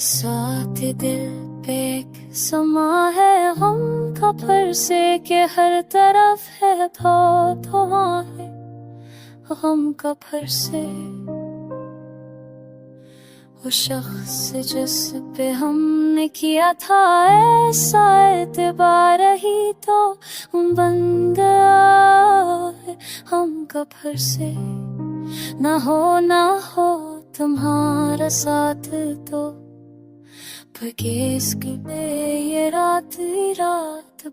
साथ दिल पे एक समा है हम का फिर से के हर तरफ है बहुत वहाँ है हम का फिर से वो शख्स जिस पे हमने किया था ऐसा एतबार ही तो बन गया है हम का फिर से ना हो तुम्हारा साथ तो परकेस की ये रात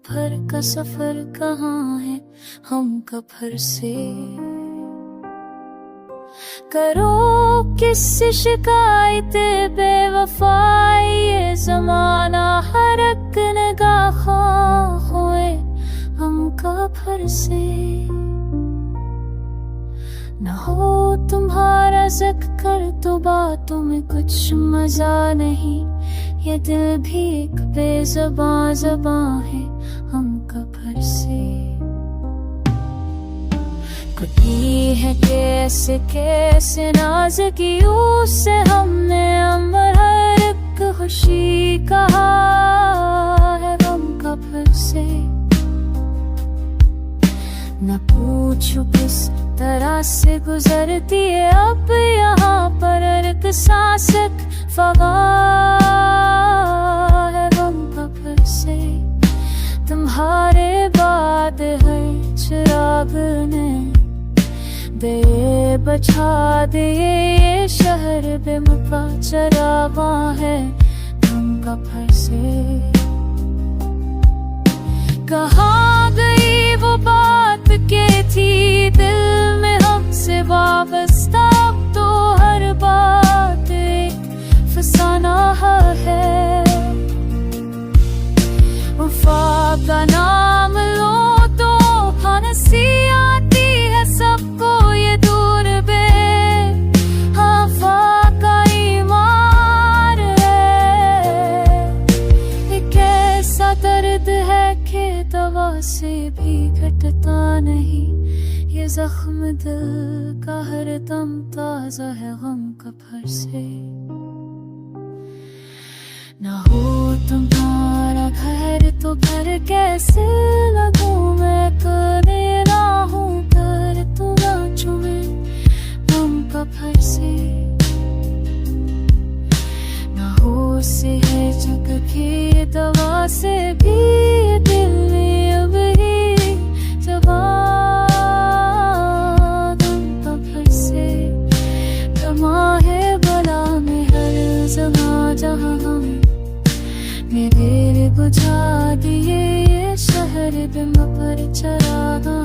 भर का सफर कहाँ है हम का फिर से करो किससे शिकायत बेवफाई ये जमाना हर एक निगाह होए हम का फिर से न हो तुम्हारा जिक्र तो बातों में कुछ मजा नहीं ये दिल भी एक बेज़बां है हम का फिर से कुटी है कैसे कैसे नाज़ुकी उससे हमने अमर हर एक खुशी कहा है हम का फिर से न पूछो किस तरह से गुजरती है अब यहाँ पर एक सांस फवा है हम का फिर से तुम्हारे बाद हर चिराग ने दे बचा दे ये शहर बेमुका चरावा है हम का फिर से कहाँ गई वो बात के थी दिल में हमसे वाबस्ता अब तो हर बात एक फसाना है वफा का नाम लो तो हंसी आती है सबको ये दूर बे हवा का ईमान है एक ऐसा दर्द है कि दवा से भी घटता नहीं ये जख्म दिल का हर दम ताजा है गम का फिर से ना हो तुम्हारा घर तो घर कैसे लगूं मैं करे ना हूँ कर तू ना चुमे गम का फिर से ना हो से है जग की दवा से भी दिल में अब ही जवाब का फिर से कमा है बला में हर जगह जहाँ हम मेरे बुझा दिए ये शहर बिम पर चरागा